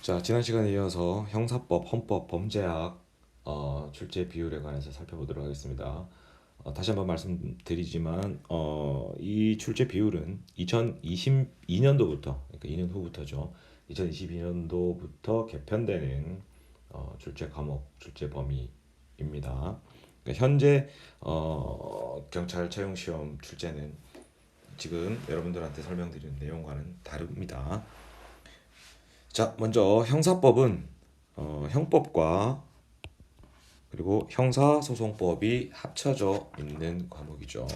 자, 지난 시간에 이어서 형사법, 헌법, 범죄학 출제 비율에 관해서 살펴보도록 하겠습니다. 다시 한번 말씀드리지만 이 출제 비율은 2022년도부터, 그러니까 2년 후부터죠. 2022년도부터 개편되는 출제 과목, 출제 범위입니다. 그러니까 현재 경찰 채용 시험 출제는 지금 여러분들한테 설명드리는 내용과는 다릅니다. 자, 먼저 형사법은 형법과 그리고 형사소송법이 합쳐져 있는 과목이죠.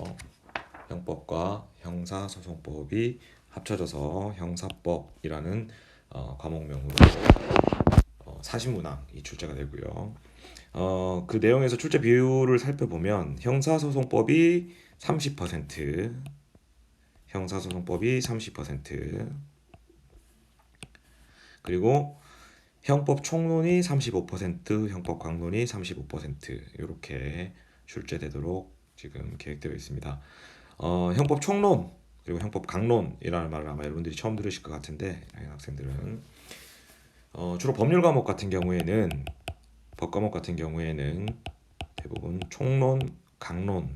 형법과 형사소송법이 합쳐져서 형사법이라는 과목명으로 사시문항이 출제가 되고요. 그 내용에서 출제 비율을 살펴보면 형사소송법이 30%, 형사소송법이 30%, 그리고 형법 총론이 35%, 형법 강론이 35% 이렇게 출제되도록 지금 계획되어 있습니다. 형법 총론 그리고 형법 강론이라는 말을 아마 여러분들이 처음 들으실 것 같은데 학생들은 주로 법률 과목 같은 경우에는 법 과목 같은 경우에는 대부분 총론, 강론,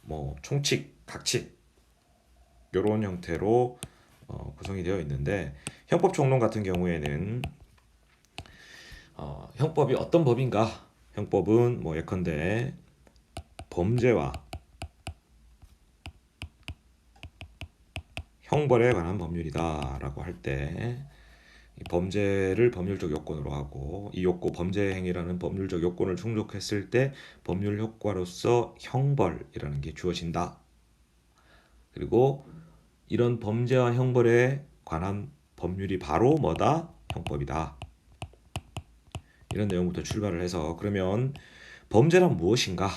뭐 총칙, 각칙 이런 형태로 구성이 되어 있는데 형법 총론 같은 경우에는 형법이 어떤 법인가? 형법은 뭐 예컨대 범죄와 형벌에 관한 법률이다라고 할 때 범죄를 법률적 요건으로 하고 이 요건 범죄 행위라는 법률적 요건을 충족했을 때 법률 효과로서 형벌이라는 게 주어진다. 그리고 이런 범죄와 형벌에 관한 법률이 바로 뭐다? 형법이다. 이런 내용부터 출발을 해서 그러면 범죄란 무엇인가?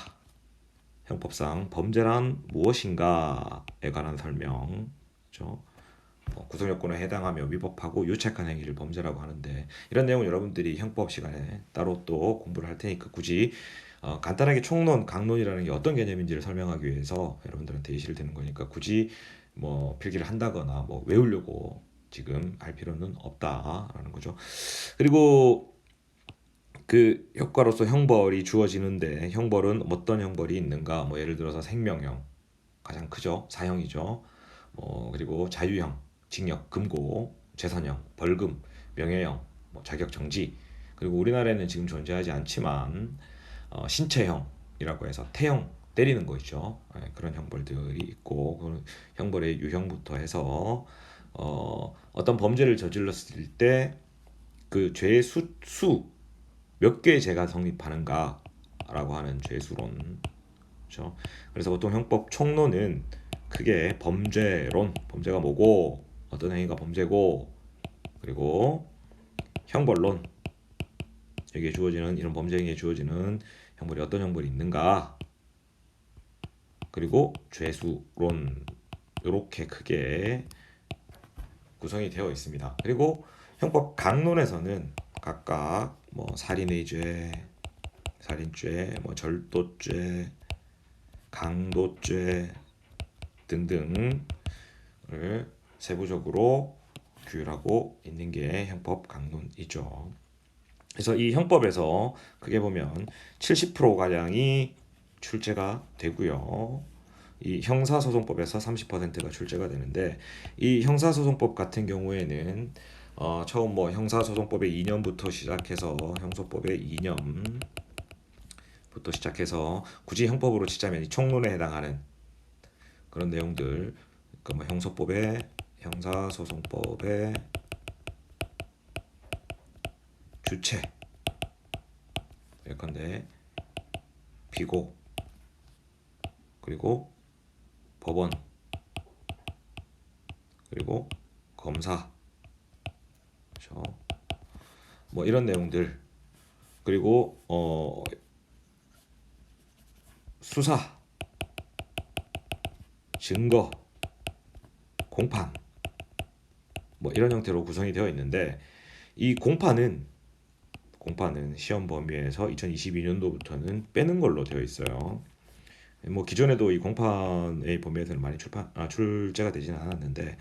형법상 범죄란 무엇인가에 관한 설명, 그렇죠? 구성 요건에 해당하며 위법하고 유책한 행위를 범죄라고 하는데 이런 내용은 여러분들이 형법 시간에 따로 또 공부를 할 테니까 굳이 간단하게 총론, 강론이라는 게 어떤 개념인지를 설명하기 위해서 여러분들한테 예시를 드는 거니까 굳이 뭐 필기를 한다거나 뭐 외우려고 지금 할 필요는 없다라는 거죠. 그리고 그 효과로서 형벌이 주어지는데 형벌은 어떤 형벌이 있는가? 뭐 예를 들어서 생명형 가장 크죠. 사형이죠. 그리고 자유형, 징역, 금고, 재산형, 벌금, 명예형, 뭐 자격 정지. 그리고 우리나라에는 지금 존재하지 않지만 신체형이라고 해서 태형 때리는 거 있죠. 그런 형벌들이 있고 그 형벌의 유형부터 해서 어떤 범죄를 저질렀을 때 그 죄의 몇 개의 죄가 성립하는가라고 하는 죄수론. 그렇죠? 그래서 보통 형법 총론은 크게 범죄론, 범죄가 뭐고 어떤 행위가 범죄고 그리고 형벌론, 여기에 주어지는 이런 범죄 행위에 주어지는 형벌이 어떤 형벌이 있는가 그리고 죄수론 이렇게 크게 구성이 되어 있습니다. 그리고 형법 강론에서는 각각 뭐 살인의 죄, 살인죄, 뭐 절도죄, 강도죄 등등을 세부적으로 규율하고 있는 게 형법 강론이죠. 그래서 이 형법에서 크게 보면 70%가량이 출제가 되고요. 이 형사소송법에서 30%가 출제가 되는데 이 형사소송법 같은 경우에는 처음 뭐 형사소송법의 2년부터 시작해서 형소법의 2년부터 시작해서 굳이 형법으로 치자면 이 총론에 해당하는 그런 내용들, 그러니까 뭐 형소법의 형사소송법의 주체, 예컨대 피고, 그리고 법원, 그리고 검사, 그렇죠? 뭐 이런 내용들, 그리고 수사, 증거, 공판, 뭐 이런 형태로 구성이 되어 있는데 이 공판은 시험 범위에서 2022년도부터는 빼는 걸로 되어 있어요. 뭐 기존에도 이 공판의 범위에서는 많이 출제가 되지는 않았는데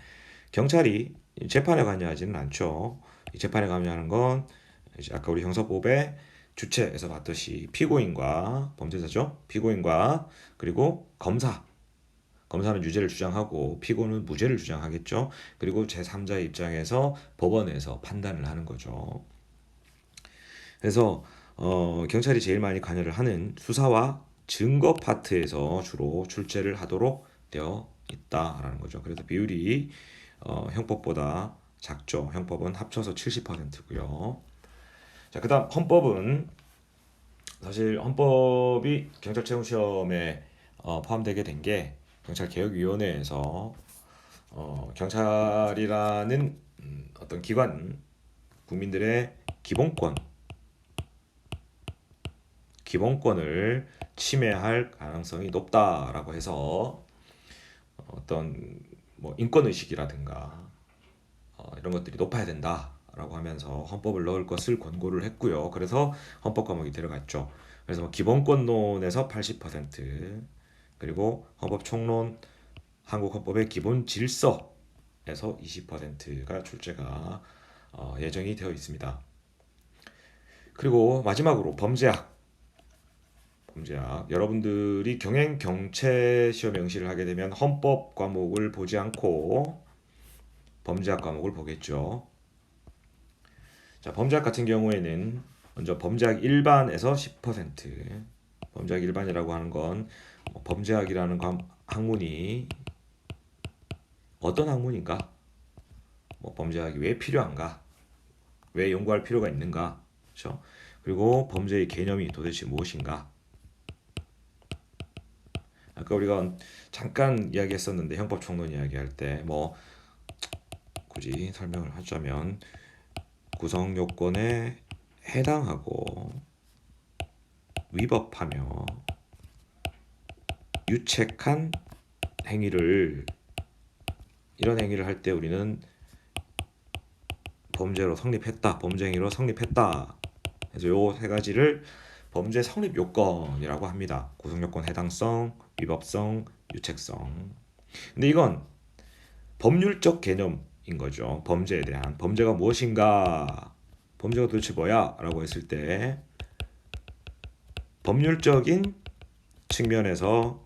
경찰이 재판에 관여하지는 않죠. 이 재판에 관여하는 건 이제 아까 우리 형사법의 주체에서 봤듯이 피고인과 범죄자죠. 피고인과 그리고 검사는 유죄를 주장하고 피고는 무죄를 주장하겠죠. 그리고 제3자의 입장에서 법원에서 판단을 하는 거죠. 그래서 경찰이 제일 많이 관여를 하는 수사와 증거 파트에서 주로 출제를 하도록 되어 있다라는 거죠. 그래서 비율이 형법보다 작죠. 형법은 합쳐서 70%고요. 자, 그다음 헌법은 사실 헌법이 경찰 채용 시험에 포함되게 된 게 경찰개혁위원회에서 경찰이라는 어떤 기관 국민들의 기본권을 침해할 가능성이 높다라고 해서 어떤 뭐 인권 의식이라든가 이런 것들이 높아야 된다라고 하면서 헌법을 넣을 것을 권고를 했고요. 그래서 헌법 과목이 들어갔죠. 그래서 뭐 기본권론에서 80%, 그리고 헌법총론, 한국헌법의 기본 질서에서 20%가 출제가 예정이 되어 있습니다. 그리고 마지막으로 범죄학. 여러분들이 경행 경채 시험 명시를 하게 되면 헌법 과목을 보지 않고 범죄학 과목을 보겠죠. 자, 범죄학 같은 경우에는 먼저 범죄학 일반에서 10%. 범죄학 일반이라고 하는 건 범죄학이라는 학문이 어떤 학문인가? 범죄학이 왜 필요한가? 왜 연구할 필요가 있는가? 그렇죠? 그리고 범죄의 개념이 도대체 무엇인가? 아까 우리가 잠깐 이야기했었는데 형법 총론 이야기할 때 굳이 설명을 하자면 구성 요건에 해당하고 위법하며 유책한 이런 행위를 할 때 우리는 범죄 행위로 성립했다. 그래서 요 세 가지를 범죄 성립 요건이라고 합니다. 구성 요건 해당성, 위법성, 유책성. 근데 이건 법률적 개념인 거죠. 범죄에 대한 범죄가 무엇인가? 범죄가 도대체 뭐야? 라고 했을 때 법률적인 측면에서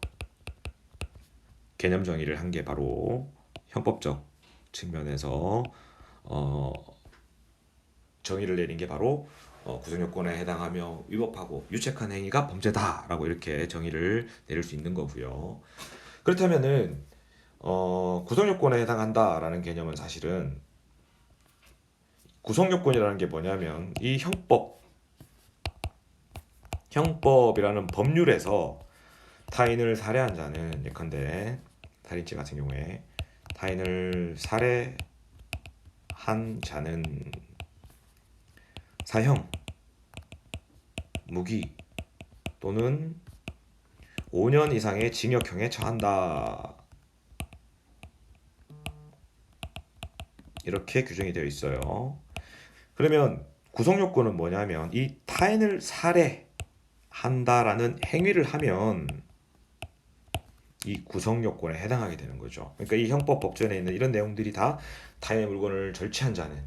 개념 정의를 한 게 바로 형법적 측면에서 정의를 내린 게 바로 구성요건에 해당하며 위법하고 유책한 행위가 범죄다라고 이렇게 정의를 내릴 수 있는 거고요. 그렇다면은 구성요건에 해당한다라는 개념은 사실은 구성요건이라는 게 뭐냐면 이 형법이라는 법률에서 타인을 살해한 자는 예컨대 살인죄 같은 경우에 타인을 살해한 자는 사형, 무기 또는 5년 이상의 징역형에 처한다. 이렇게 규정이 되어 있어요. 그러면 구성요건은 뭐냐면 이 타인을 살해한다라는 행위를 하면 이 구성요건에 해당하게 되는 거죠. 그러니까 이 형법 법전에 있는 이런 내용들이 다 타인의 물건을 절취한 자는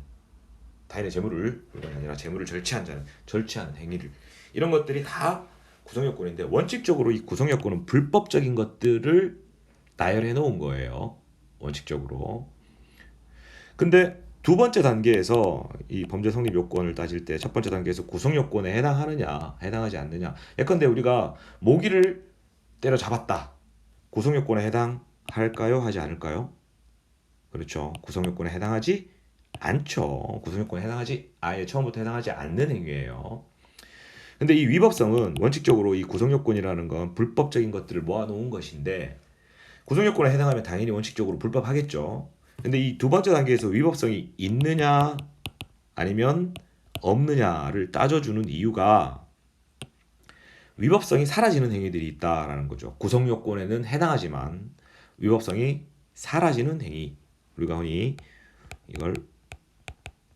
타인의 재물을 물건이 아니라 재물을 절취한 자는 절취하는 행위를 이런 것들이 다 구성요건인데 원칙적으로 이 구성요건은 불법적인 것들을 나열해 놓은 거예요. 원칙적으로. 근데 두 번째 단계에서 이 범죄 성립 요건을 따질 때 첫 번째 단계에서 구성 요건에 해당하느냐, 해당하지 않느냐. 예컨대 우리가 모기를 때려 잡았다. 구성 요건에 해당할까요? 하지 않을까요? 그렇죠. 구성 요건에 해당하지 않죠. 구성 요건에 아예 처음부터 해당하지 않는 행위예요. 근데 이 위법성은 원칙적으로 이 구성 요건이라는 건 불법적인 것들을 모아놓은 것인데 구성 요건에 해당하면 당연히 원칙적으로 불법하겠죠. 근데 이 두 번째 단계에서 위법성이 있느냐 아니면 없느냐를 따져주는 이유가 위법성이 사라지는 행위들이 있다라는 거죠. 구성 요건에는 해당하지만 위법성이 사라지는 행위. 우리가 흔히 이걸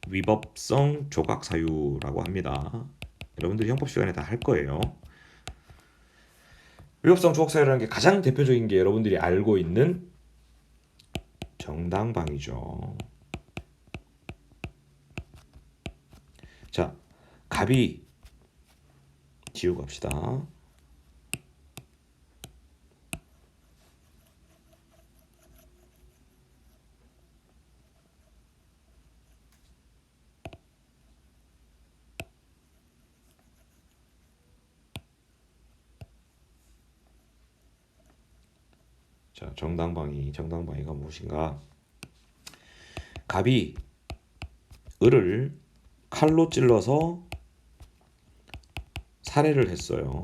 위법성 조각 사유라고 합니다. 여러분들이 형법 시간에 다 할 거예요. 위법성 조각 사유라는 게 가장 대표적인 게 여러분들이 알고 있는 정당방위죠. 갑이 지우고 합시다. 자, 정당방위가 무엇인가? 갑이 을을 칼로 찔러서 살해를 했어요.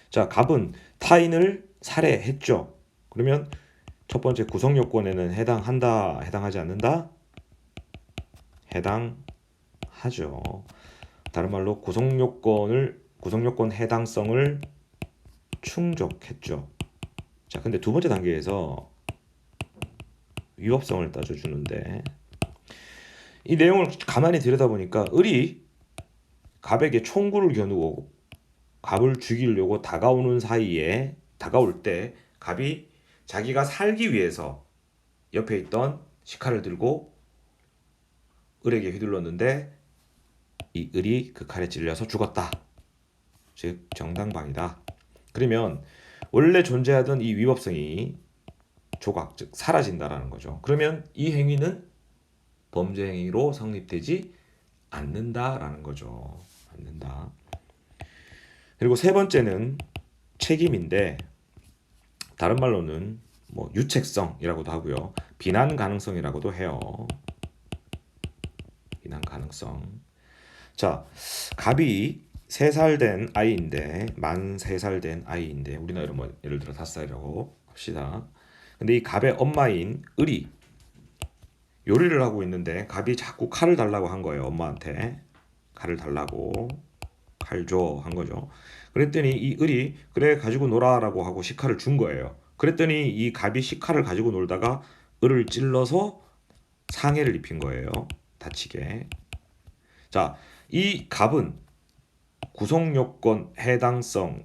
자, 갑은 타인을 살해했죠. 그러면 첫 번째 구성 요건에는 해당한다, 해당하지 않는다? 해당하죠. 다른 말로 구성 요건 해당성을 충족했죠. 자, 근데 두 번째 단계에서 위법성을 따져주는데 이 내용을 가만히 들여다보니까 을이 갑에게 총구를 겨누고 갑을 죽이려고 다가올 때 갑이 자기가 살기 위해서 옆에 있던 식칼을 들고 을에게 휘둘렀는데 이 을이 그 칼에 찔려서 죽었다. 즉 정당방위다. 그러면 원래 존재하던 이 위법성이 조각, 즉 사라진다라는 거죠. 그러면 이 행위는 범죄 행위로 성립되지 않는다라는 거죠. 않는다. 그리고 세 번째는 책임인데 다른 말로는 뭐 유책성이라고도 하고요. 비난 가능성이라고도 해요. 비난 가능성. 자, 갑이 3살 된 아이인데 만 3살 된 아이인데 우리나라로 뭐 예를 들어 5살이라고 합시다. 근데 이 갑의 엄마인 을이 요리를 하고 있는데 갑이 자꾸 칼을 달라고 한 거예요. 엄마한테 칼을 달라고 칼 줘 한 거죠. 그랬더니 이 을이 그래 가지고 놀아라고 하고 식칼을 준 거예요. 그랬더니 이 갑이 식칼을 가지고 놀다가 을을 찔러서 상해를 입힌 거예요. 다치게. 자, 이 갑은 구성 요건 해당성은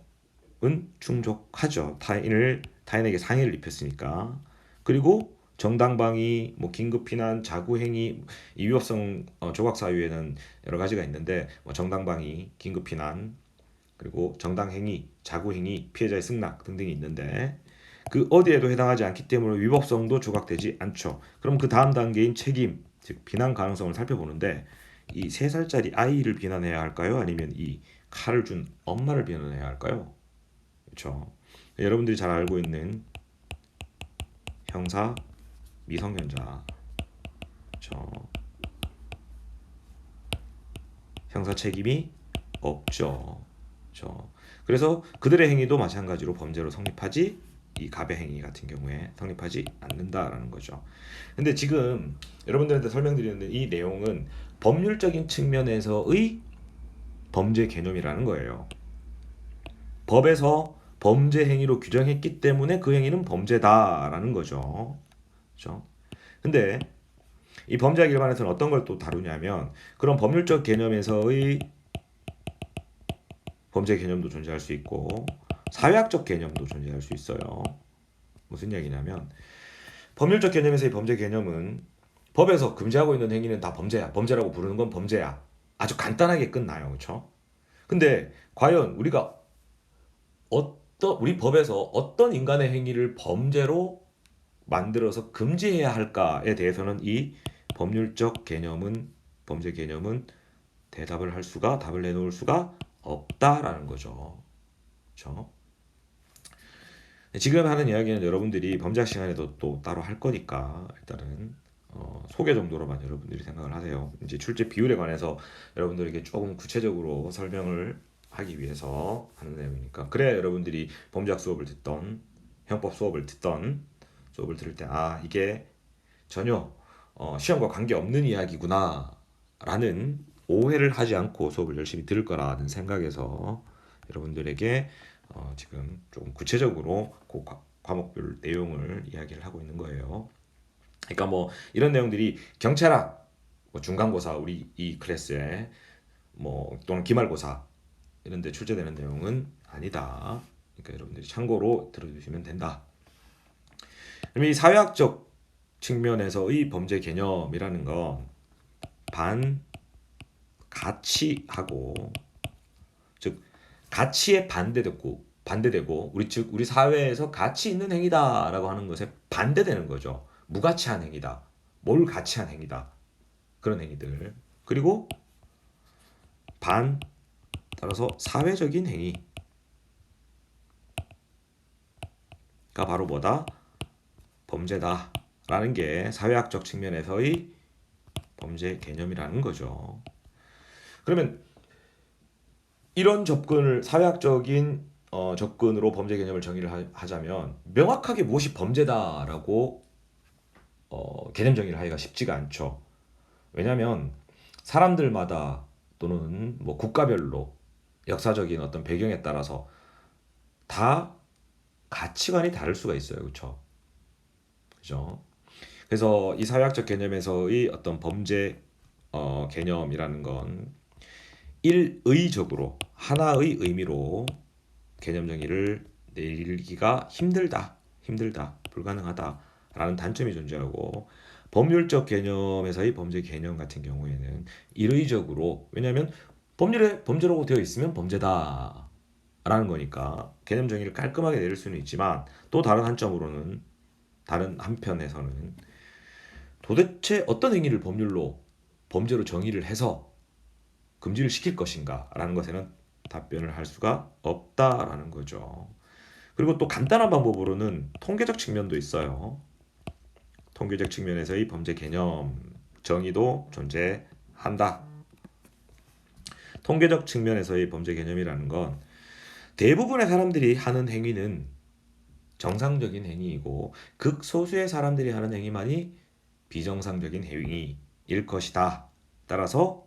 충족하죠. 타인에게 상해를 입혔으니까. 그리고 정당방위, 뭐 긴급피난, 자구행위, 이 위법성 조각사유에는 여러 가지가 있는데 뭐 정당방위, 긴급피난, 그리고 정당행위, 자구행위, 피해자의 승낙 등등이 있는데 그 어디에도 해당하지 않기 때문에 위법성도 조각되지 않죠. 그럼 그 다음 단계인 책임, 즉 비난 가능성을 살펴보는데 이 3살짜리 아이를 비난해야 할까요? 아니면 이 칼을 준 엄마를 비난해야 할까요? 그렇죠. 여러분들이 잘 알고 있는 형사 미성년자, 그렇죠. 형사 책임이 없죠. 그렇죠. 그래서 그들의 행위도 마찬가지로 범죄로 성립하지 이 갑의 행위 같은 경우에 성립하지 않는다라는 거죠. 근데 지금 여러분들한테 설명드리는 이 내용은 법률적인 측면에서의 범죄 개념이라는 거예요. 법에서 범죄 행위로 규정했기 때문에 그 행위는 범죄다라는 거죠. 그렇죠? 근데 이 범죄학 일반에서는 어떤 걸 또 다루냐면 그런 법률적 개념에서의 범죄 개념도 존재할 수 있고 사회학적 개념도 존재할 수 있어요. 무슨 얘기냐면 법률적 개념에서의 범죄 개념은 법에서 금지하고 있는 행위는 다 범죄야. 범죄라고 부르는 건 범죄야. 아주 간단하게 끝나요. 그렇죠? 근데 과연 우리 법에서 어떤 인간의 행위를 범죄로 만들어서 금지해야 할까에 대해서는 이 범죄 개념은 답을 내놓을 수가 없다라는 거죠. 그렇죠? 지금 하는 이야기는 여러분들이 범죄학 시간에도 또 따로 할 거니까 일단은 소개 정도로만 여러분들이 생각을 하세요. 이제 출제 비율에 관해서 여러분들에게 조금 구체적으로 설명을 하기 위해서 하는 내용이니까 그래야 여러분들이 범죄학 수업을 듣던 형법 수업을 들을 때 이게 전혀 시험과 관계없는 이야기구나 라는 오해를 하지 않고 수업을 열심히 들을 거라는 생각에서 여러분들에게 지금 조금 구체적으로 그 과목별 내용을 이야기를 하고 있는 거예요. 그러니까 뭐 이런 내용들이 경찰학, 뭐 중간고사 우리 이 클래스에 뭐 또는 기말고사 이런 데 출제되는 내용은 아니다. 그러니까 여러분들이 참고로 들어주시면 된다. 그럼 이 사회학적 측면에서의 범죄 개념이라는 건 가치하고, 즉 가치에 반대되고 우리 사회에서 가치 있는 행위다라고 하는 것에 반대되는 거죠. 무가치한 행위다. 뭘 가치한 행위다. 그런 행위들. 그리고 따라서 사회적인 행위가 바로 뭐다? 범죄다라는 게 사회학적 측면에서의 범죄 개념이라는 거죠. 그러면 이런 사회학적인 접근으로 범죄 개념을 정의를 하자면 명확하게 무엇이 범죄다라고 개념 정의를 하기가 쉽지가 않죠. 왜냐하면 사람들마다 또는 뭐 국가별로 역사적인 어떤 배경에 따라서 다 가치관이 다를 수가 있어요. 그렇죠? 그죠? 그래서 이 사회학적 개념에서의 어떤 범죄 개념이라는 건 일의적으로 하나의 의미로 개념 정의를 내리기가 힘들다, 불가능하다라는 단점이 존재하고 법률적 개념에서의 범죄 개념 같은 경우에는 일의적으로 왜냐하면 범죄라고 되어 있으면 범죄다라는 거니까 개념 정의를 깔끔하게 내릴 수는 있지만 또 다른 한편에서는 도대체 어떤 행위를 범죄로 정의를 해서 금지를 시킬 것인가라는 것에는 답변을 할 수가 없다라는 거죠. 그리고 또 간단한 방법으로는 통계적 측면도 있어요. 통계적 측면에서의 범죄 개념 정의도 존재한다. 통계적 측면에서의 범죄 개념이라는 건 대부분의 사람들이 하는 행위는 정상적인 행위이고 극소수의 사람들이 하는 행위만이 비정상적인 행위일 것이다. 따라서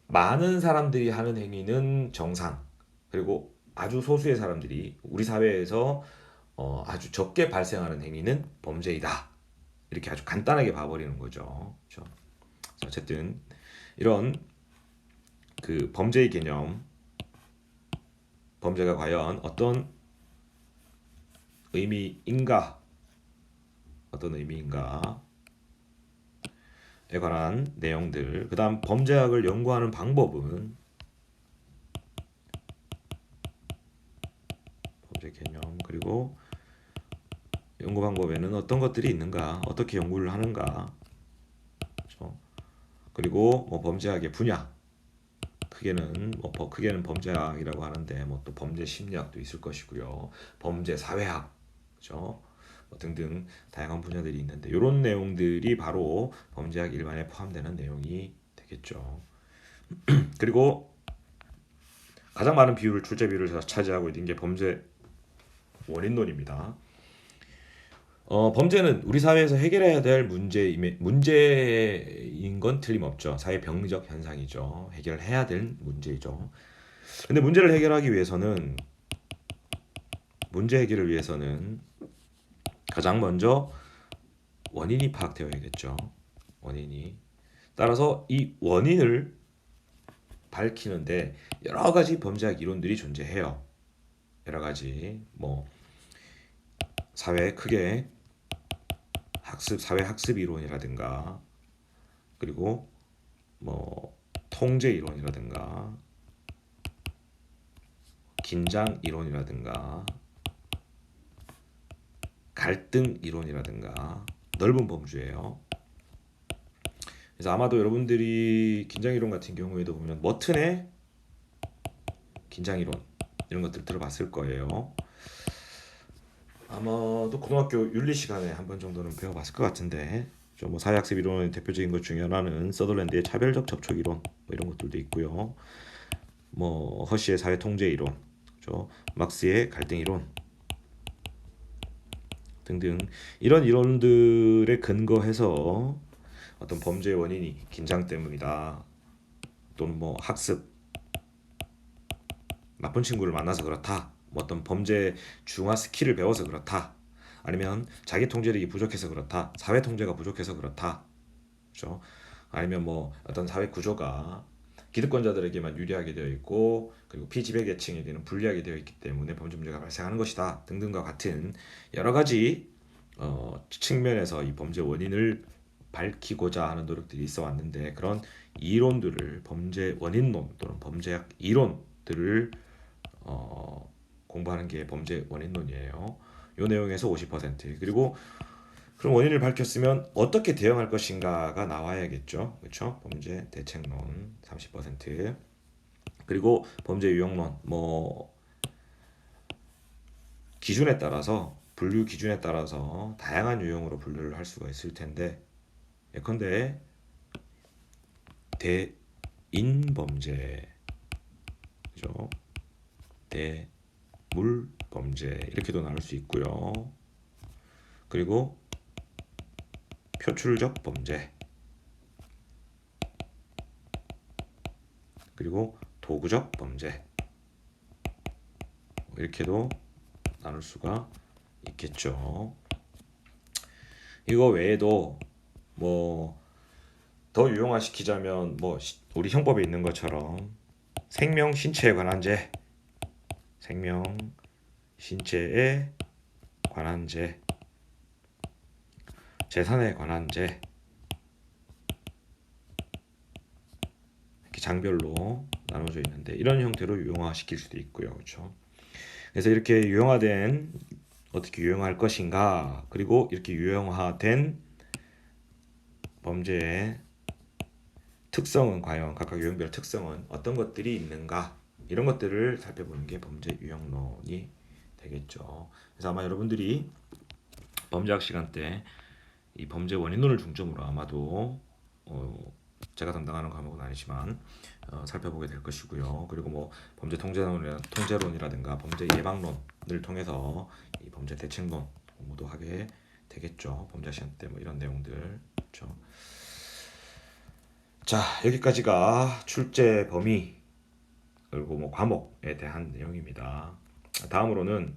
많은 사람들이 하는 행위는 정상, 그리고 아주 소수의 사람들이 우리 사회에서 아주 적게 발생하는 행위는 범죄이다. 이렇게 아주 간단하게 봐버리는 거죠. 그렇죠? 어쨌든 이런 그 범죄의 개념, 범죄가 과연 어떤 의미인가에 관한 내용들, 그 다음 범죄학을 연구하는 방법은 범죄 개념, 그리고 연구 방법에는 어떤 것들이 있는가, 어떻게 연구를 하는가, 그렇죠? 그리고 뭐 범죄학의 분야, 크게는 범죄학이라고 하는데 뭐 또 범죄 심리학도 있을 것이고요, 범죄 사회학, 그렇죠? 뭐 등등 다양한 분야들이 있는데 이런 내용들이 바로 범죄학 일반에 포함되는 내용이 되겠죠. 그리고 가장 많은 출제 비율을 차지하고 있는 게 범죄 원인론입니다. 범죄는 우리 사회에서 해결해야 될 문제인 건 틀림없죠. 사회 병리적 현상이죠. 해결해야 될 문제이죠. 근데 문제 해결을 위해서는 가장 먼저 원인이 파악되어야겠죠. 원인이. 따라서 이 원인을 밝히는데 여러 가지 범죄학 이론들이 존재해요. 여러 가지 뭐 사회 학습 이론이라든가, 그리고 뭐 통제 이론이라든가, 긴장 이론이라든가, 갈등 이론이라든가, 넓은 범주예요. 그래서 아마도 여러분들이 긴장 이론 같은 경우에도 보면 머튼의 긴장 이론 이런 것들 들어봤을 거예요. 아마도 고등학교 윤리 시간에 한 번 정도는 배워봤을 것 같은데, 뭐 사회학습 이론의 대표적인 것 중에 하나는 서덜랜드의 차별적 접촉 이론 뭐 이런 것들도 있고요. 뭐 허시의 사회 통제 이론, 그렇죠? 막스의 갈등 이론 등등 이런 이론들에 근거해서 어떤 범죄의 원인이 긴장 때문이다, 또는 뭐 학습, 나쁜 친구를 만나서 그렇다, 뭐 어떤 범죄 중화 스킬을 배워서 그렇다, 아니면 자기 통제력이 부족해서 그렇다, 사회 통제가 부족해서 그렇다, 그렇죠? 아니면 뭐 어떤 사회 구조가 기득권자들에게만 유리하게 되어 있고 그리고 피지배계층에게는 불리하게 되어 있기 때문에 범죄 문제가 발생하는 것이다 등등과 같은 여러 가지 측면에서 이 범죄 원인을 밝히고자 하는 노력들이 있어 왔는데 그런 이론들을 범죄 원인론 또는 범죄학 이론들을 공부하는 게 범죄 원인론이에요. 이 내용에서 50% 그리고 그럼 원인을 밝혔으면 어떻게 대응할 것인가가 나와야겠죠. 그렇죠? 범죄 대책론 30% 그리고 범죄 유형론 뭐 기준에 따라서 분류 기준에 따라서 다양한 유형으로 분류를 할 수가 있을 텐데 예컨대 대인범죄 그죠? 대물범죄 이렇게도 나눌 수 있고요. 그리고 표출적 범죄 그리고 도구적 범죄 이렇게도 나눌 수가 있겠죠. 이거 외에도 뭐 더 유용화시키자면 뭐 우리 형법에 있는 것처럼 생명 신체에 관한 죄, 생명 신체에 관한 죄, 재산에 관한 죄 이렇게 장별로 나눠져 있는데 이런 형태로 유용화시킬 수도 있고요. 그렇죠? 그래서 이렇게 유형화된 어떻게 유형화할 것인가 그리고 이렇게 유형화된 범죄의 특성은 과연 각각 유형별 특성은 어떤 것들이 있는가 이런 것들을 살펴보는 게 범죄 유형론이 되겠죠. 그래서 아마 여러분들이 범죄학 시간 때 이 범죄 원인론을 중점으로 아마도 제가 담당하는 과목은 아니지만 살펴보게 될 것이고요. 그리고 뭐 범죄 통제론이라든가 범죄 예방론을 통해서 이 범죄 대책론 공부도 하게 되겠죠. 범죄 시간 때 뭐 이런 내용들 그렇죠. 자 여기까지가 출제 범위 그리고 뭐 과목에 대한 내용입니다. 다음으로는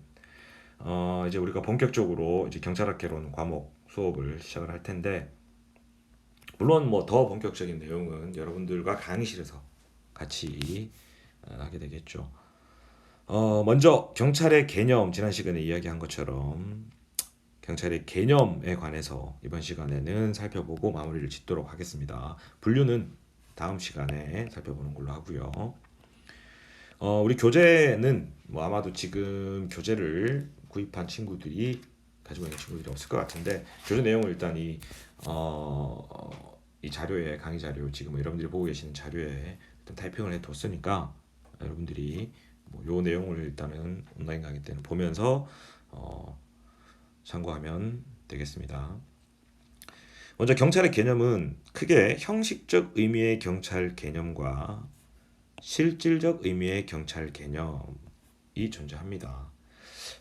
이제 우리가 본격적으로 이제 경찰학 개론 과목 수업을 시작을 할 텐데 물론 뭐 더 본격적인 내용은 여러분들과 강의실에서 같이 하게 되겠죠. 먼저 경찰의 개념 지난 시간에 이야기한 것처럼 경찰의 개념에 관해서 이번 시간에는 살펴보고 마무리를 짓도록 하겠습니다. 분류는 다음 시간에 살펴보는 걸로 하고요. 우리 교재는 뭐 아마도 지금 교재를 구입한 친구들이 가지고 있는 친구들이 없을 것 같은데 교재 내용을 일단 이 자료에 강의 자료 지금 여러분들이 보고 계시는 자료에 일단 타이핑을 해뒀으니까 여러분들이 요 내용을 일단은 온라인 강의 때는 보면서 참고하면 되겠습니다. 먼저 경찰의 개념은 크게 형식적 의미의 경찰 개념과 실질적 의미의 경찰 개념이 존재합니다.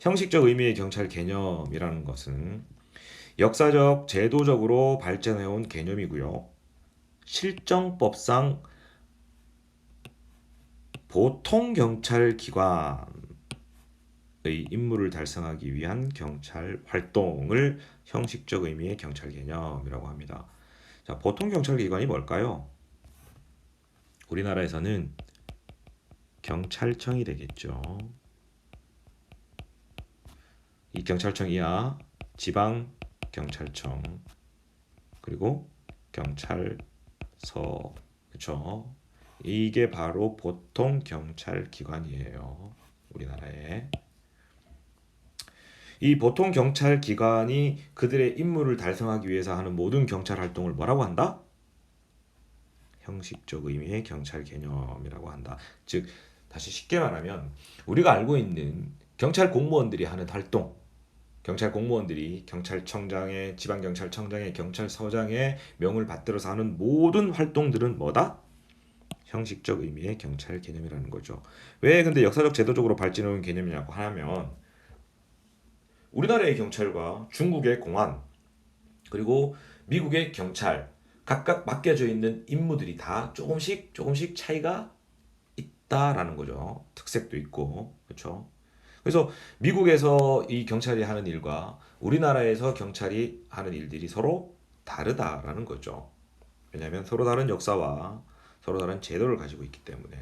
형식적 의미의 경찰 개념이라는 것은 역사적, 제도적으로 발전해온 개념이고요. 실정법상 보통 경찰 기관의 임무를 달성하기 위한 경찰 활동을 형식적 의미의 경찰 개념이라고 합니다. 자, 보통 경찰 기관이 뭘까요? 우리나라에서는 경찰청이 되겠죠. 이 경찰청 이하 지방 경찰청 그리고 경찰서 그렇죠. 이게 바로 보통 경찰 기관이에요. 우리나라에 이 보통 경찰 기관이 그들의 임무를 달성하기 위해서 하는 모든 경찰 활동을 뭐라고 한다? 형식적 의미의 경찰 개념이라고 한다. 즉 다시 쉽게 말하면 우리가 알고 있는 경찰 공무원들이 하는 활동 경찰 공무원들이 경찰청장의 지방경찰청장의 경찰서장의 명을 받들어서 하는 모든 활동들은 뭐다? 형식적 의미의 경찰 개념이라는 거죠. 왜 근데 역사적 제도적으로 발전해온 개념이냐고 하면 우리나라의 경찰과 중국의 공안 그리고 미국의 경찰 각각 맡겨져 있는 임무들이 다 조금씩 차이가 있다라는 거죠. 특색도 있고 그렇죠. 그래서 미국에서 이 경찰이 하는 일과 우리나라에서 경찰이 하는 일들이 서로 다르다라는 거죠. 왜냐하면 서로 다른 역사와 서로 다른 제도를 가지고 있기 때문에.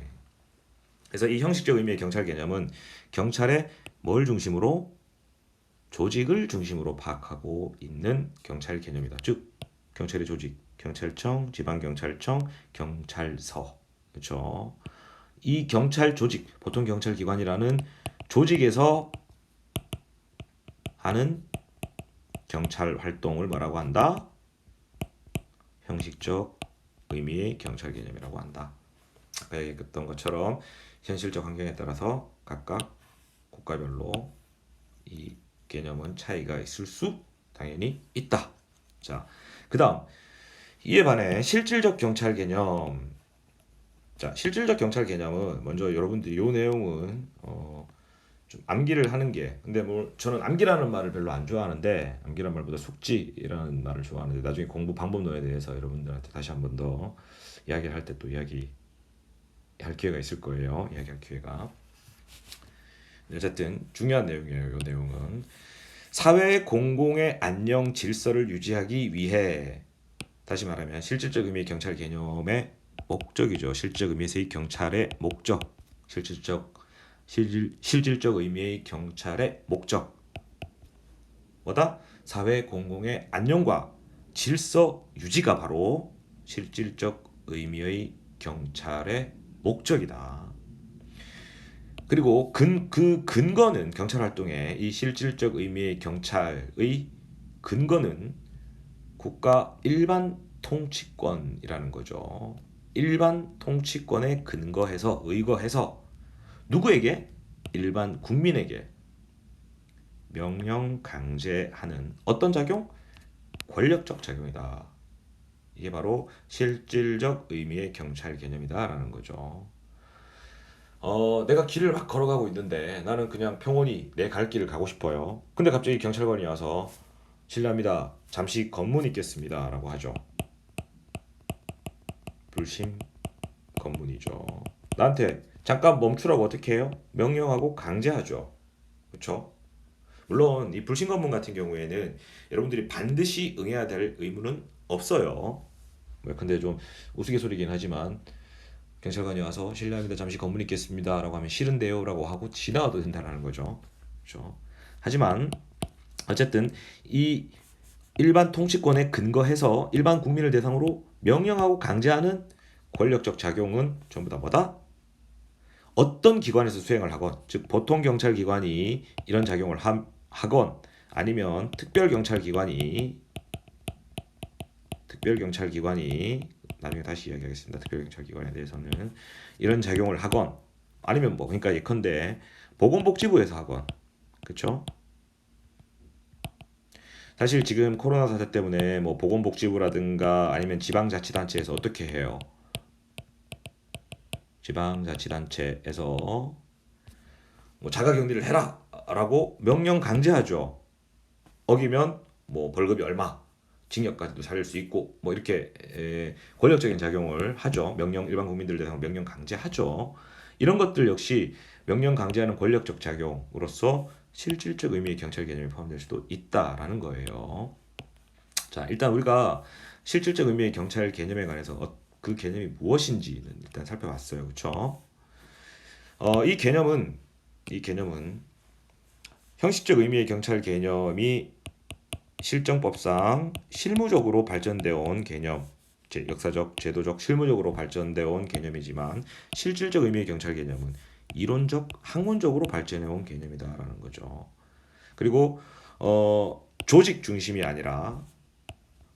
그래서 이 형식적 의미의 경찰 개념은 경찰의 뭘 중심으로? 조직을 중심으로 파악하고 있는 경찰 개념이다. 즉 경찰의 조직, 경찰청, 지방경찰청, 경찰서. 그렇죠? 이 경찰 조직, 보통 경찰기관이라는 조직에서 하는 경찰 활동을 뭐라고 한다? 형식적 의미의 경찰 개념이라고 한다. 아까 얘기했던 것처럼 현실적 환경에 따라서 각각 국가별로 이 개념은 차이가 있을 수 당연히 있다. 자, 그다음 이에 반해 실질적 경찰 개념. 자, 실질적 경찰 개념은 먼저 여러분들이 이 내용은 좀 암기를 하는 게, 근데 뭐 저는 암기라는 말을 별로 안 좋아하는데, 암기라는 말보다 숙지라는 말을 좋아하는데, 나중에 공부 방법론에 대해서 여러분들한테 다시 한 번 더 이야기를 할 때 또 이야기할 기회가 있을 거예요. 이야기할 기회가. 어쨌든 중요한 내용이에요. 이 내용은 사회 공공의 안녕 질서를 유지하기 위해, 다시 말하면 실질적 의미의 경찰 개념의 목적이죠. 실질적 의미에서의 경찰의 목적, 실질적 의미의 경찰의 목적 뭐다? 사회 공공의 안녕과 질서 유지가 바로 실질적 의미의 경찰의 목적이다. 그리고 그 근거는, 경찰 활동의 이 실질적 의미의 경찰의 근거는 국가 일반 통치권이라는 거죠. 일반 통치권에 근거해서, 의거해서 누구에게? 일반 국민에게 명령 강제하는 어떤 작용? 권력적 작용이다. 이게 바로 실질적 의미의 경찰 개념이다라는 거죠. 내가 길을 막 걸어가고 있는데 나는 그냥 평온히 내 갈 길을 가고 싶어요. 근데 갑자기 경찰관이 와서 실례합니다. 잠시 검문 있겠습니다. 라고 하죠. 불심 검문이죠. 나한테 잠깐 멈추라고 어떻게 해요? 명령하고 강제하죠. 그렇죠? 물론 이 불신 검문 같은 경우에는 여러분들이 반드시 응해야 될 의무는 없어요. 근데 좀 우스갯소리긴 하지만 경찰관이 와서 실례합니다. 잠시 검문 있겠습니다. 라고 하면 싫은데요. 라고 하고 지나가도 된다는 거죠. 그렇죠? 하지만 어쨌든 이 일반 통치권에 근거해서 일반 국민을 대상으로 명령하고 강제하는 권력적 작용은 전부 다 뭐다? 어떤 기관에서 수행을 하건, 즉 보통 경찰 기관이 이런 작용을 하건 아니면 특별 경찰 기관이 나중에 다시 이야기하겠습니다. 특별 경찰 기관에 대해서는 이런 작용을 하건 아니면 뭐 그러니까 예컨대 보건복지부에서 하건, 그렇죠? 사실 지금 코로나 사태 때문에 뭐 보건복지부라든가 아니면 지방자치단체에서 어떻게 해요? 지방자치단체에서 뭐 자가격리를 해라 라고 명령 강제하죠. 어기면 뭐 벌금이 얼마, 징역까지도 살릴 수 있고 뭐 이렇게 권력적인 작용을 하죠. 일반 국민들 대상으로 명령 강제하죠. 이런 것들 역시 명령 강제하는 권력적 작용으로서 실질적 의미의 경찰 개념이 포함될 수도 있다라는 거예요. 자, 일단 우리가 실질적 의미의 경찰 개념에 관해서 그 개념이 무엇인지는 일단 살펴봤어요. 그렇죠? 이 개념은 형식적 의미의 경찰 개념이 실정법상 실무적으로 발전되어 온 개념, 역사적, 제도적, 실무적으로 발전되어 온 개념이지만 실질적 의미의 경찰 개념은 이론적, 학문적으로 발전해 온 개념이다라는 거죠. 그리고 조직 중심이 아니라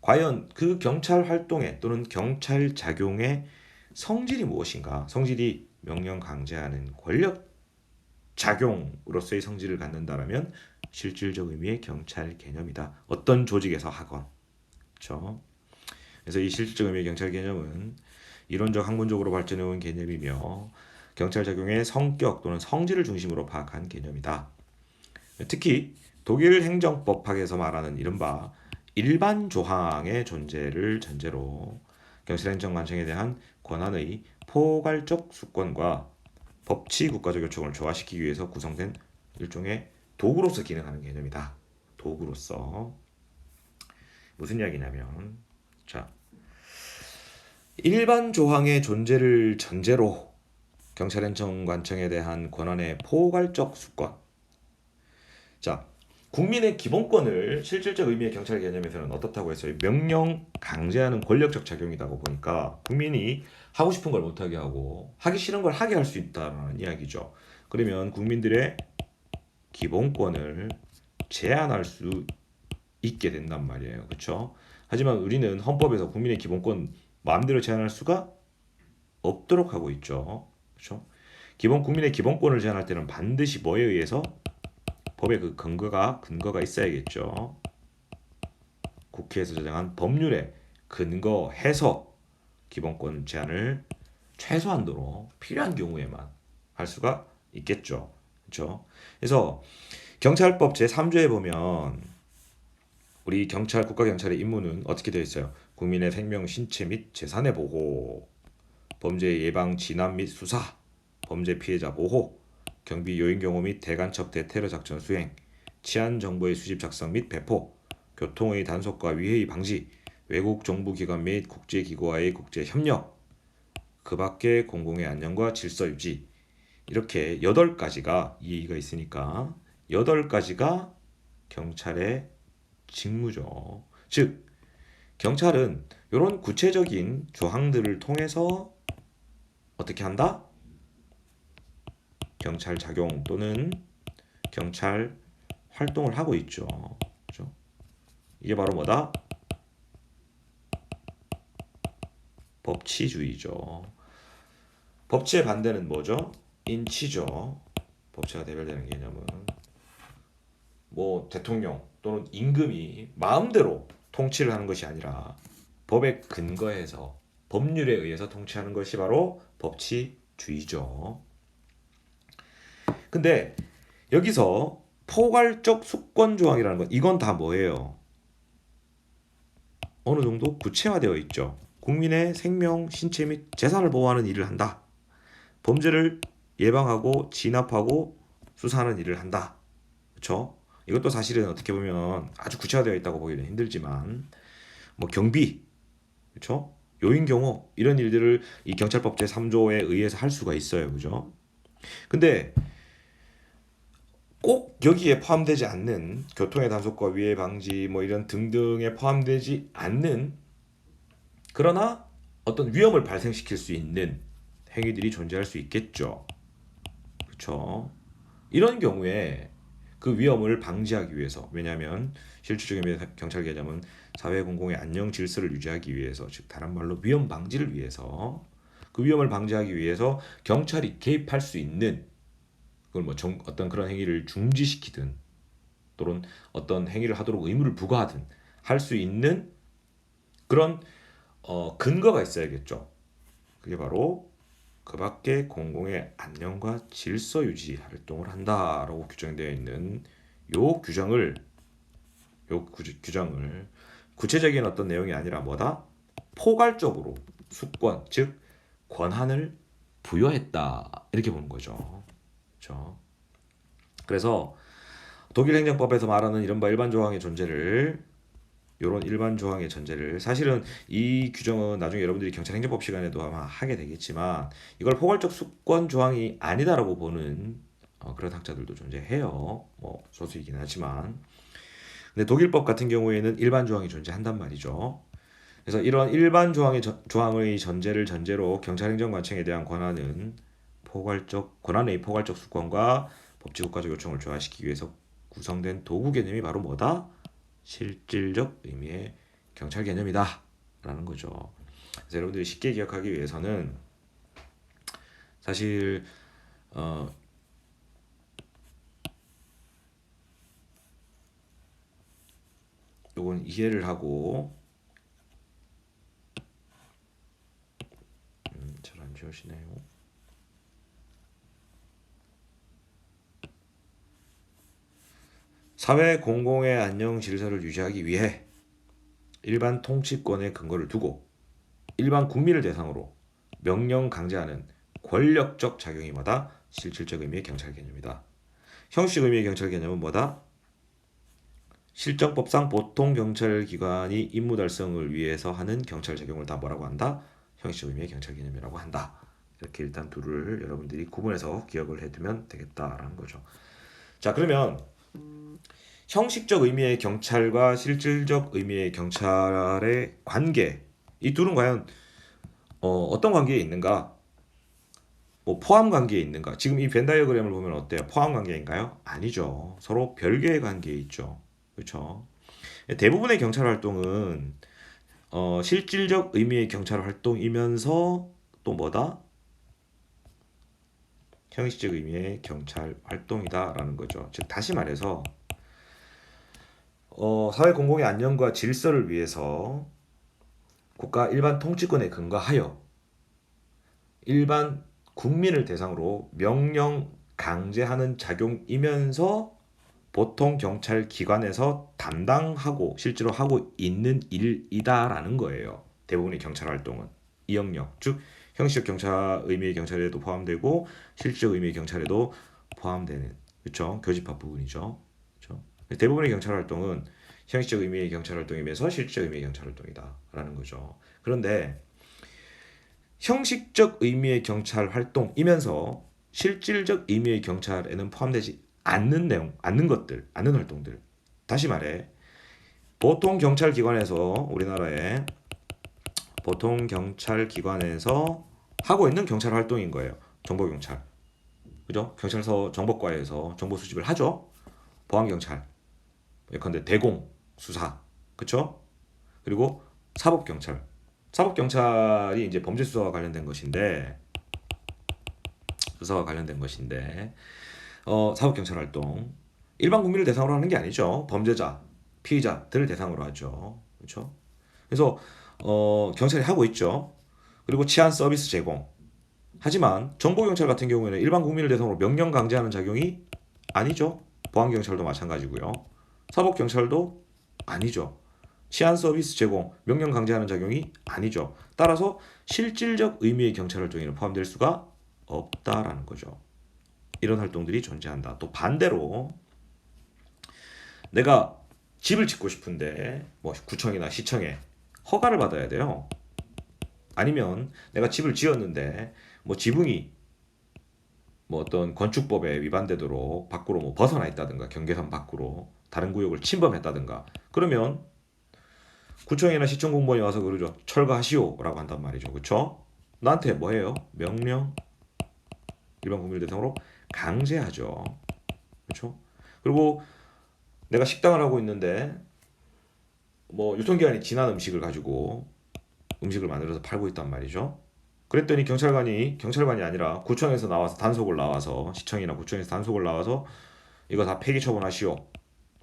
과연 그 경찰 활동의 또는 경찰 작용의 성질이 무엇인가? 성질이 명령 강제하는 권력 작용으로서의 성질을 갖는다라면 실질적 의미의 경찰 개념이다. 어떤 조직에서 하건. 그렇죠? 그래서 이 실질적 의미의 경찰 개념은 이론적 학문적으로 발전해 온 개념이며 경찰 작용의 성격 또는 성질을 중심으로 파악한 개념이다. 특히 독일 행정법학에서 말하는 이른바 일반 조항의 존재를 전제로 경찰행정관청에 대한 권한의 포괄적 수권과 법치 국가적 요청을 조화시키기 위해서 구성된 일종의 도구로서 기능하는 개념이다. 도구로서. 무슨 이야기냐면, 자, 일반 조항의 존재를 전제로 경찰행정관청에 대한 권한의 포괄적 수권. 자, 국민의 기본권을 실질적 의미의 경찰 개념에서는 어떻다고 했어요? 명령 강제하는 권력적 작용이라고 보니까 국민이 하고 싶은 걸 못하게 하고 하기 싫은 걸 하게 할 수 있다는 이야기죠. 그러면 국민들의 기본권을 제한할 수 있게 된단 말이에요. 그렇죠? 하지만 우리는 헌법에서 국민의 기본권 마음대로 제한할 수가 없도록 하고 있죠. 그렇죠? 국민의 기본권을 제한할 때는 반드시 뭐에 의해서? 법의 그 근거가 있어야겠죠. 국회에서 제정한 법률에 근거해서 기본권 제한을 최소한도로 필요한 경우에만 할 수가 있겠죠. 그렇죠? 그래서 경찰법 제3조에 보면 우리 국가경찰의 임무는 어떻게 되어 있어요? 국민의 생명, 신체 및 재산의 보호, 범죄 예방, 진압 및 수사, 범죄 피해자 보호, 경비 요인 경호 및 대간첩 대테러 작전 수행, 치안 정보의 수집 작성 및 배포, 교통의 단속과 위해의 방지, 외국 정부기관 및 국제기구와의 국제 협력, 그 밖의 공공의 안녕과 질서 유지, 이렇게 8가지가 이의가 있으니까 8가지가 경찰의 직무죠. 즉 경찰은 이런 구체적인 조항들을 통해서 어떻게 한다? 경찰 작용 또는 경찰 활동을 하고 있죠. 그렇죠? 이게 바로 뭐다? 법치주의죠. 법치의 반대는 뭐죠? 인치죠. 법치가 대별되는 개념은 뭐 대통령 또는 임금이 마음대로 통치를 하는 것이 아니라 법에 근거해서 법률에 의해서 통치하는 것이 바로 법치주의죠. 근데 여기서 포괄적 수권 조항이라는 건 이건 다 뭐예요? 어느 정도 구체화되어 있죠. 국민의 생명, 신체 및 재산을 보호하는 일을 한다. 범죄를 예방하고 진압하고 수사하는 일을 한다. 그렇죠? 이것도 사실은 어떻게 보면 아주 구체화되어 있다고 보기는 힘들지만 뭐 경비, 그렇죠? 요인 경호 이런 일들을 이 경찰법 제3조에 의해서 할 수가 있어요. 그죠? 근데 꼭 여기에 포함되지 않는 교통의 단속과 위해 방지 뭐 이런 등등에 포함되지 않는 그러나 어떤 위험을 발생시킬 수 있는 행위들이 존재할 수 있겠죠. 그렇죠? 이런 경우에 그 위험을 방지하기 위해서 왜냐하면 실질적인 경찰 개념은 사회 공공의 안녕 질서를 유지하기 위해서 즉 다른 말로 위험 방지를 위해서 그 위험을 방지하기 위해서 경찰이 개입할 수 있는 그걸 뭐 어떤 그런 행위를 중지시키든 또는 어떤 행위를 하도록 의무를 부과하든 할 수 있는 그런 근거가 있어야겠죠. 그게 바로 그 밖에 공공의 안녕과 질서 유지 활동을 한다라고 규정되어 있는 요 규정을 구체적인 어떤 내용이 아니라 뭐다? 포괄적으로 수권 즉 권한을 부여했다 이렇게 보는 거죠. 그렇죠? 그래서 독일 행정법에서 말하는 이른바 일반 조항의 존재를 이런 일반 조항의 전제를 사실은 이 규정은 나중에 여러분들이 경찰 행정법 시간에도 아마 하게 되겠지만 이걸 포괄적 수권 조항이 아니다라고 보는 그런 학자들도 존재해요. 뭐 소수이긴 하지만 근데 독일법 같은 경우에는 일반 조항이 존재한단 말이죠. 그래서 이런 일반 조항의 전제를 전제로 경찰행정관청에 대한 권한의 포괄적 수권과 법치국가적 요청을 조화시키기 위해서 구성된 도구 개념이 바로 뭐다? 실질적 의미의 경찰 개념이다 라는 거죠. 그래서 여러분들이 쉽게 기억하기 위해서는 사실 요건 이해를 하고 잘 안 지워지네요. 사회 공공의 안녕 질서를 유지하기 위해 일반 통치권의 근거를 두고 일반 국민을 대상으로 명령 강제하는 권력적 작용이 뭐다? 실질적 의미의 경찰 개념이다. 형식 의미의 경찰 개념은 뭐다? 실정법상 보통 경찰기관이 임무 달성을 위해서 하는 경찰 작용을 다 뭐라고 한다? 형식 의미의 경찰 개념이라고 한다. 이렇게 일단 둘을 여러분들이 구분해서 기억을 해두면 되겠다라는 거죠. 자, 그러면 형식적 의미의 경찰과 실질적 의미의 경찰의 관계, 이 둘은 과연 어떤 관계에 있는가? 뭐 포함 관계에 있는가? 지금 이 벤 다이어그램을 보면 어때요? 포함 관계인가요? 아니죠. 서로 별개의 관계에 있죠. 그렇죠? 대부분의 경찰 활동은 실질적 의미의 경찰 활동이면서 또 뭐다? 형식적 의미의 경찰 활동이다라는 거죠. 즉 다시 말해서 사회 공공의 안녕과 질서를 위해서 국가 일반 통치권에 근거하여 일반 국민을 대상으로 명령 강제하는 작용이면서 보통 경찰 기관에서 담당하고 실제로 하고 있는 일이다라는 거예요. 대부분의 경찰 활동은 이 영역, 즉 형식적 경찰 의미의 경찰에도 포함되고 실질적 의미의 경찰에도 포함되는, 그렇죠? 교집합 부분이죠. 그렇죠? 대부분의 경찰 활동은 형식적 의미의 경찰 활동이면서 실질적 의미의 경찰 활동이다라는 거죠. 그런데 형식적 의미의 경찰 활동이면서 실질적 의미의 경찰에는 포함되지 않는 내용, 않는 것들, 않는 활동들. 다시 말해, 보통 경찰 기관에서 우리나라의 보통 경찰 기관에서 하고 있는 경찰 활동인 거예요. 정보 경찰, 그죠? 경찰서 정보과에서 정보 수집을 하죠. 보안 경찰, 예컨대 대공 수사, 그렇죠? 그리고 사법 경찰. 사법 경찰이 이제 범죄 수사와 관련된 것인데, 사법 경찰 활동 일반 국민을 대상으로 하는 게 아니죠. 범죄자, 피의자들을 대상으로 하죠. 그렇죠? 그래서 경찰이 하고 있죠. 그리고 치안 서비스 제공. 하지만 정보 경찰 같은 경우에는 일반 국민을 대상으로 명령 강제하는 작용이 아니죠. 보안 경찰도 마찬가지고요. 사법 경찰도 아니죠. 치안 서비스 제공, 명령 강제하는 작용이 아니죠. 따라서 실질적 의미의 경찰 활동에는 포함될 수가 없다라는 거죠. 이런 활동들이 존재한다. 또 반대로 내가 집을 짓고 싶은데 뭐 구청이나 시청에 허가를 받아야 돼요. 아니면 내가 집을 지었는데 뭐 지붕이 뭐 어떤 건축법에 위반되도록 밖으로 뭐 벗어나 있다든가 경계선 밖으로 다른 구역을 침범했다든가 그러면 구청이나 시청 공무원이 와서 그러죠. 철거하시오라고 한단 말이죠. 그렇죠? 나한테 뭐 해요? 명령 일반 국민을 대상으로 강제하죠. 그렇죠? 그리고 내가 식당을 하고 있는데 뭐 유통기한이 지난 음식을 가지고 음식을 만들어서 팔고 있단 말이죠. 그랬더니 경찰관이 아니라 구청에서 나와서 단속을 나와서 시청이나 구청에서 단속을 나와서 이거 다 폐기 처분하시오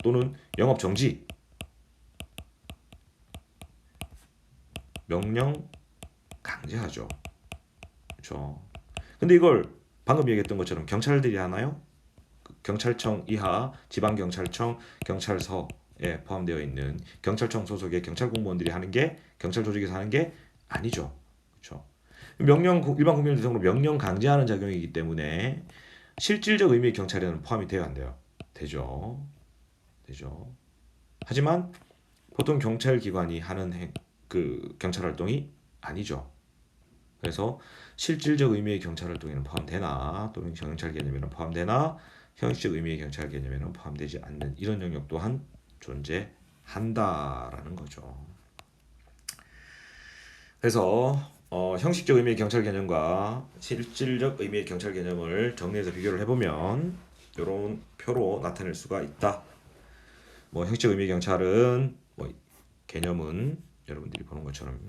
또는 영업 정지 명령 강제하죠. 그렇죠. 근데 이걸 방금 얘기했던 것처럼 경찰들이 하나요? 경찰청 이하 지방경찰청 경찰서에 포함되어 있는 경찰청 소속의 경찰 공무원들이 하는 게 경찰 조직에서 하는 게 아니죠. 그렇죠. 일반 국민을 대상으로 명령 강제하는 작용이기 때문에 실질적 의미의 경찰에는 포함이 돼야 안 돼요. 되죠. 하지만 보통 경찰 기관이 하는 그 경찰 활동이 아니죠. 그래서 실질적 의미의 경찰 활동에는 포함되나 또는 경찰 개념에는 포함되나 형식적 의미의 경찰 개념에는 포함되지 않는 이런 영역 또한 존재한다라는 거죠. 그래서 형식적 의미의 경찰 개념과 실질적 의미의 경찰 개념을 정리해서 비교를 해보면 이런 표로 나타낼 수가 있다. 뭐 형식적 의미의 경찰은 뭐 개념은 여러분들이 보는 것처럼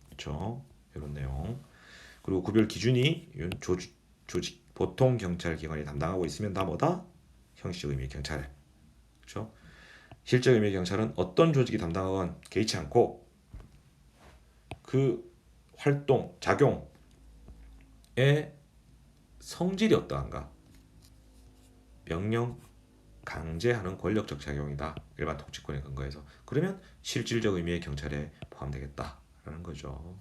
그렇죠. 이런 내용. 그리고 구별 기준이 조직 보통 경찰 기관이 담당하고 있으면 다 뭐다? 형식적 의미의 경찰. 그렇죠? 실적 의미의 경찰은 어떤 조직이 담당하건 개의치 않고 그 활동, 작용의 성질이 어떠한가? 명령 강제하는 권력적 작용이다. 일반 통치권에 근거해서. 그러면 실질적 의미의 경찰에 포함되겠다라는 거죠.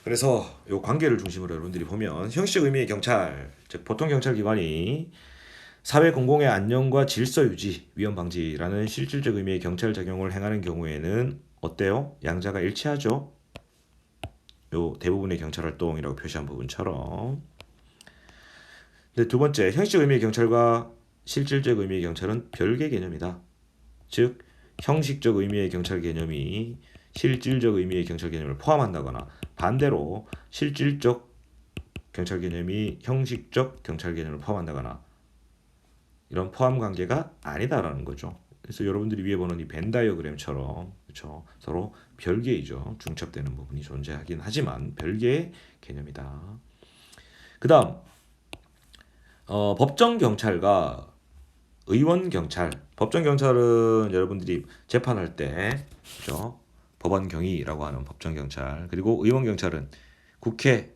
그래서 이 관계를 중심으로 여러분들이 보면 형식적 의미의 경찰, 즉 보통 경찰 기관이 사회 공공의 안녕과 질서 유지, 위험 방지라는 실질적 의미의 경찰 작용을 행하는 경우에는 어때요? 양자가 일치하죠. 요 대부분의 경찰 활동이라고 표시한 부분처럼. 근데 두 번째, 형식적 의미의 경찰과 실질적 의미의 경찰은 별개 개념이다. 즉 형식적 의미의 경찰 개념이 실질적 의미의 경찰 개념을 포함한다거나 반대로 실질적 경찰 개념이 형식적 경찰 개념을 포함한다거나 이런 포함 관계가 아니다라는 거죠. 그래서 여러분들이 위에 보는 이 벤 다이어그램처럼 그렇죠? 서로 별개이죠. 중첩되는 부분이 존재하긴 하지만 별개의 개념이다. 그다음 법정 경찰과 의원 경찰. 법정 경찰은 여러분들이 재판할 때 그렇죠? 법원 경위라고 하는 법정 경찰. 그리고 의원 경찰은 국회에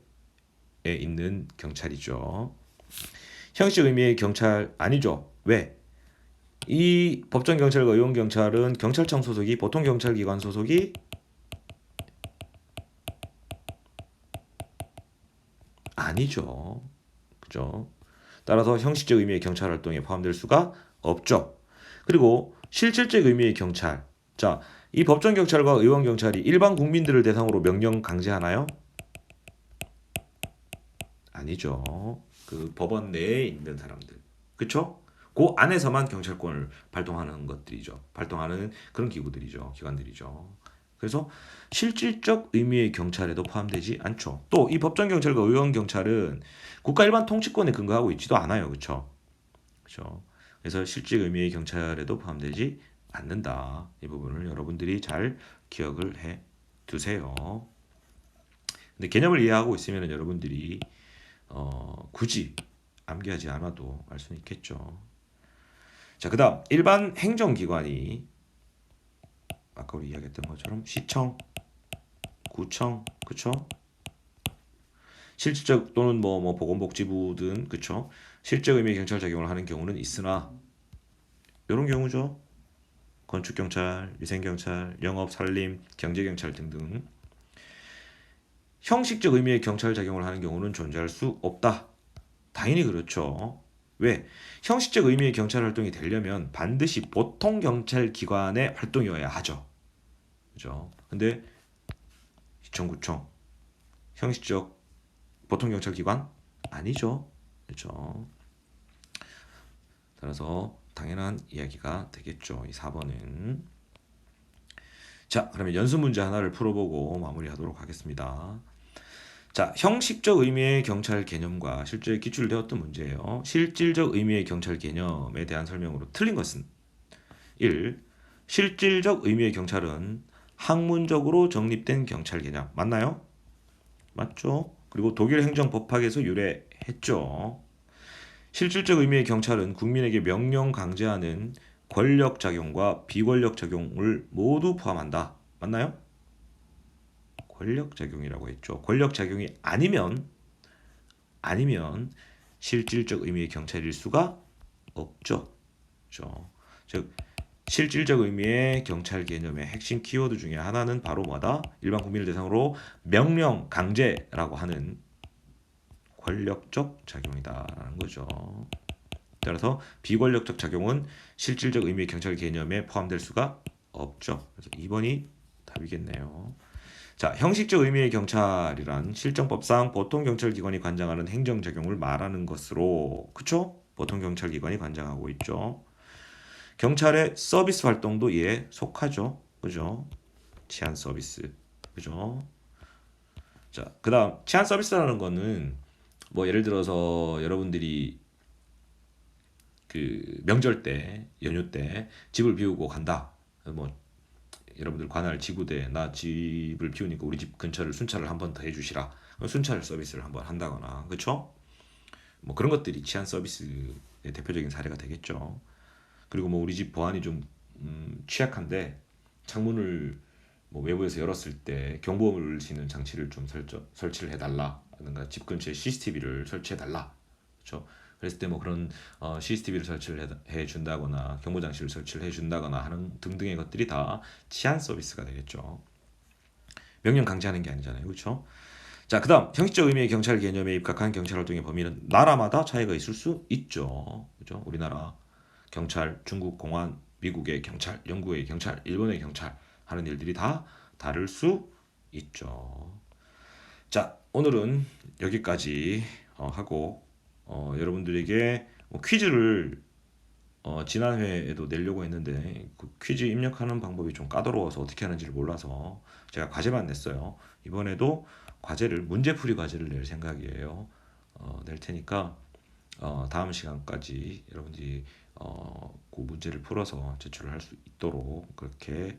있는 경찰이죠. 형식 의미의 경찰 아니죠. 왜? 이 법정 경찰과 의원 경찰은 경찰청 소속이 보통 경찰기관 소속이 아니죠. 그죠? 따라서 형식적 의미의 경찰 활동에 포함될 수가 없죠. 그리고 실질적 의미의 경찰. 자, 이 법정 경찰과 의원 경찰이 일반 국민들을 대상으로 명령 강제하나요? 아니죠. 그 법원 내에 있는 사람들. 그쵸? 그 안에서만 경찰권을 발동하는 것들이죠. 발동하는 그런 기구들이죠. 기관들이죠. 그래서 실질적 의미의 경찰에도 포함되지 않죠. 또 이 법정 경찰과 의원 경찰은 국가 일반 통치권에 근거하고 있지도 않아요. 그렇죠? 그렇죠? 그래서 실질 의미의 경찰에도 포함되지 않는다. 이 부분을 여러분들이 잘 기억을 해 두세요. 근데 개념을 이해하고 있으면 여러분들이 굳이 암기하지 않아도 알 수는 있겠죠. 자, 그다음 일반 행정기관이 아까 우리 이야기했던 것처럼 시청, 구청, 그쵸? 실질적 또는 뭐 보건복지부든 그쵸? 실제 의미의 경찰 작용을 하는 경우는 있으나 이런 경우죠. 건축경찰, 위생경찰, 영업, 산림, 경제경찰 등등 형식적 의미의 경찰 작용을 하는 경우는 존재할 수 없다. 당연히 그렇죠. 왜? 형식적 의미의 경찰 활동이 되려면 반드시 보통 경찰 기관의 활동이어야 하죠. 그죠? 근데 시청구청 형식적 보통 경찰 기관 아니죠. 그렇죠? 따라서 당연한 이야기가 되겠죠. 이 4번은. 자, 그러면 연습 문제 하나를 풀어보고 마무리하도록 하겠습니다. 자, 형식적 의미의 경찰 개념과 실제 기출되었던 문제예요. 실질적 의미의 경찰 개념에 대한 설명으로 틀린 것은 1. 실질적 의미의 경찰은 학문적으로 정립된 경찰 개념. 맞나요? 맞죠? 그리고 독일 행정법학에서 유래했죠. 실질적 의미의 경찰은 국민에게 명령 강제하는 권력 작용과 비권력 작용을 모두 포함한다. 맞나요? 권력 작용이라고 했죠. 권력 작용이 아니면 실질적 의미의 경찰일 수가 없죠. 그렇죠? 즉 실질적 의미의 경찰 개념의 핵심 키워드 중에 하나는 바로 뭐다? 일반 국민을 대상으로 명령 강제라고 하는 권력적 작용이다라는 거죠. 따라서 비권력적 작용은 실질적 의미의 경찰 개념에 포함될 수가 없죠. 그래서 2번이 답이겠네요. 자, 형식적 의미의 경찰이란 실정법상 보통 경찰기관이 관장하는 행정작용을 말하는 것으로, 그쵸? 보통 경찰기관이 관장하고 있죠. 경찰의 서비스 활동도 이에 속하죠. 그죠? 치안 서비스. 그죠? 자, 그 다음, 치안 서비스라는 거는 뭐 예를 들어서 여러분들이 그 명절 때, 연휴 때 집을 비우고 간다. 뭐 여러분들 관할 지구대 나 집을 비우니까 우리 집 근처를 순찰을 한 번 더 해주시라. 순찰 서비스를 한번 한다거나, 그렇죠? 뭐 그런 것들이 치안 서비스의 대표적인 사례가 되겠죠. 그리고 뭐 우리 집 보안이 좀 취약한데 창문을 뭐 외부에서 열었을 때 경보음을 울릴 수 있는 장치를 좀 설치를 해달라. 라든가 집 근처에 CCTV를 설치해달라. 그렇죠? 그랬을 때 뭐 그런 CCTV를 설치를 해준다거나 경보 장치를 설치를 해준다거나 하는 등등의 것들이 다 치안 서비스가 되겠죠. 명령 강제하는 게 아니잖아요, 그렇죠? 자, 그다음 형식적 의미의 경찰 개념에 입각한 경찰 활동의 범위는 나라마다 차이가 있을 수 있죠, 그렇죠? 우리나라 경찰, 중국 공안, 미국의 경찰, 영국의 경찰, 일본의 경찰 하는 일들이 다 다를 수 있죠. 자, 오늘은 여기까지 하고 여러분들에게 뭐 퀴즈를 지난 회에도 내려고 했는데 그 퀴즈 입력하는 방법이 좀 까다로워서 어떻게 하는지를 몰라서 제가 과제만 냈어요. 이번에도 문제풀이 과제를 낼 생각이에요. 낼 테니까 다음 시간까지 여러분들이 그 문제를 풀어서 제출을 할 수 있도록 그렇게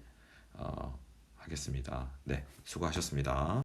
하겠습니다. 네, 수고하셨습니다.